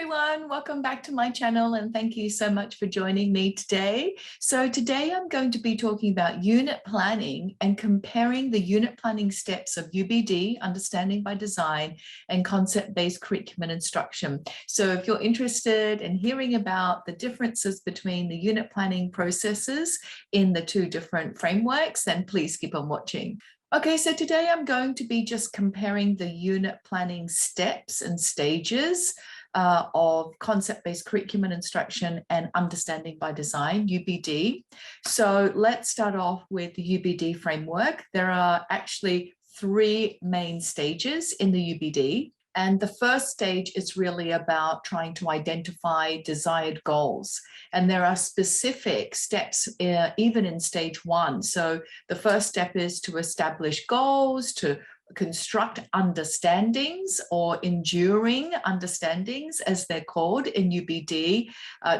everyone, welcome back to my channel and thank you so much for joining me today. So today I'm going to be talking about unit planning and comparing the unit planning steps of UBD, Understanding by Design, and concept-based curriculum and instruction. So if you're interested in hearing about the differences between the unit planning processes in the two different frameworks, then please keep on watching. Okay, so today I'm going to be just comparing the unit planning steps and stages of concept-based curriculum and instruction and understanding by design, UBD. So let's start off with the UBD framework. There are actually three main stages in the UBD. And the first stage is really about trying to identify desired goals. And there are specific steps even in stage one. So the first step is to establish goals, to construct understandings or enduring understandings, as they're called in UBD,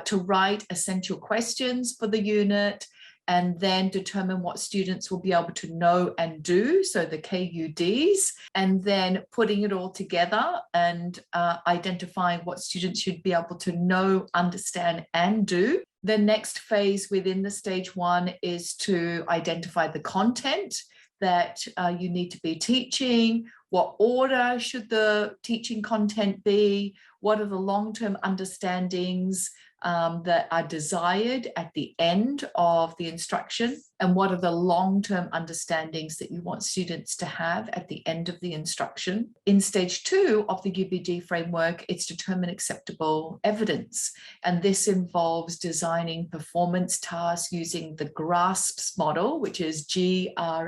to write essential questions for the unit, and then determine what students will be able to know and do, so the KUDs, and then putting it all together and identifying what students should be able to know, understand, and do. The next phase within the stage one is to identify the content that you need to be teaching, what order should the teaching content be, what are the long-term understandings that are desired at the end of the instruction, and what are the long-term understandings that you want students to have at the end of the instruction. In stage two of the UBD framework, it's determine acceptable evidence. And this involves designing performance tasks using the GRASPS model, which is GRASPS,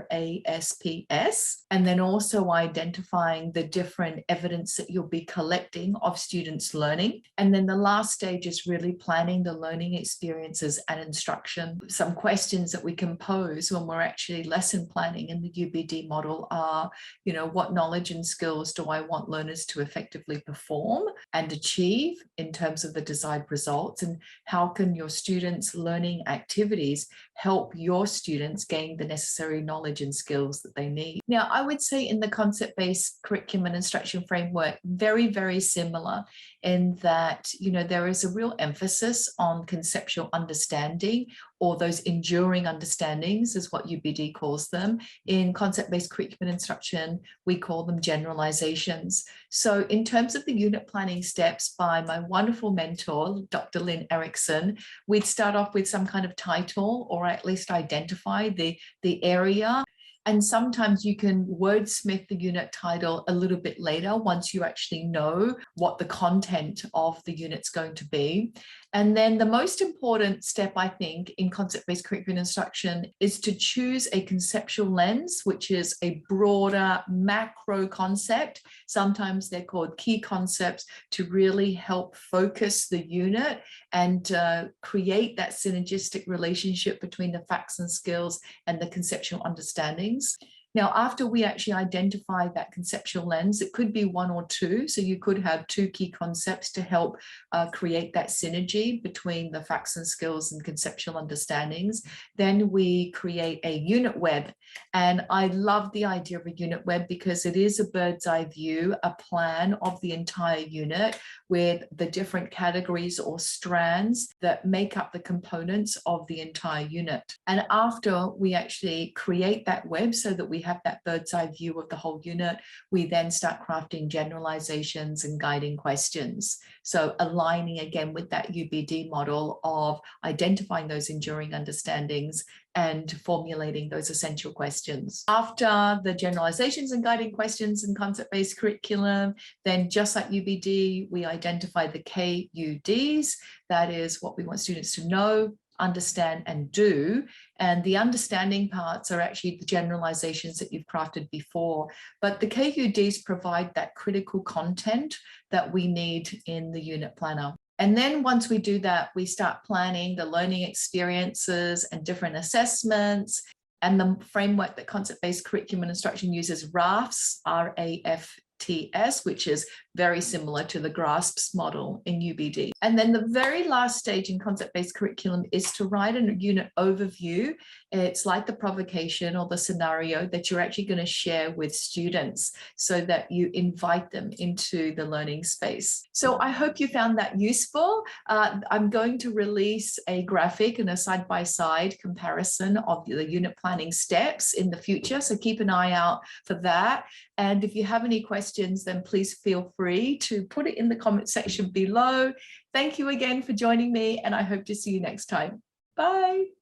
and then also identifying the different evidence that you'll be collecting of students' learning. And then the last stage is really planning the learning experiences and instruction. Some questions that we can pose when we're actually lesson planning in the UBD model are, what knowledge and skills do I want learners to effectively perform and achieve in terms of the desired results? And how can your students' learning activities help your students gain the necessary knowledge and skills that they need? Now, I would say in the concept-based curriculum and instruction framework, very, very similar in that, there is a real emphasis on conceptual understanding, or those enduring understandings is what UBD calls them. In concept-based curriculum and instruction, we call them generalizations. So in terms of the unit planning steps by my wonderful mentor, Dr. Lynn Erickson, we'd start off with some kind of title, or at least identify the area. And sometimes you can wordsmith the unit title a little bit later once you actually know what the content of the unit's going to be. And then the most important step, I think, in concept-based curriculum instruction is to choose a conceptual lens, which is a broader macro concept. Sometimes they're called key concepts, to really help focus the unit and create that synergistic relationship between the facts and skills and the conceptual understandings. Now, after we actually identify that conceptual lens, it could be one or two. So you could have two key concepts to help create that synergy between the facts and skills and conceptual understandings. Then we create a unit web. And I love the idea of a unit web because it is a bird's eye view, a plan of the entire unit with the different categories or strands that make up the components of the entire unit. And after we actually create that web so that we have that bird's eye view of the whole unit, we then start crafting generalizations and guiding questions. So aligning again with that UBD model of identifying those enduring understandings and formulating those essential questions. After the generalizations and guiding questions and concept-based curriculum, then just like UBD, we identify the KUDs. That is what we want students to know, understand, and do. And the understanding parts are actually the generalizations that you've crafted before. But the KUDs provide that critical content that we need in the unit planner. And then once we do that, we start planning the learning experiences and different assessments. And the framework that concept-based curriculum and instruction uses RAFTS, RAFTS, which is very similar to the GRASPS model in UBD. And then the very last stage in concept-based curriculum is to write a unit overview. It's like the provocation or the scenario that you're actually going to share with students so that you invite them into the learning space. So I hope you found that useful. I'm going to release a graphic and a side-by-side comparison of the unit planning steps in the future. So keep an eye out for that. And if you have any questions, then please feel free to put it in the comment section below. Thank you again for joining me, and I hope to see you next time. Bye.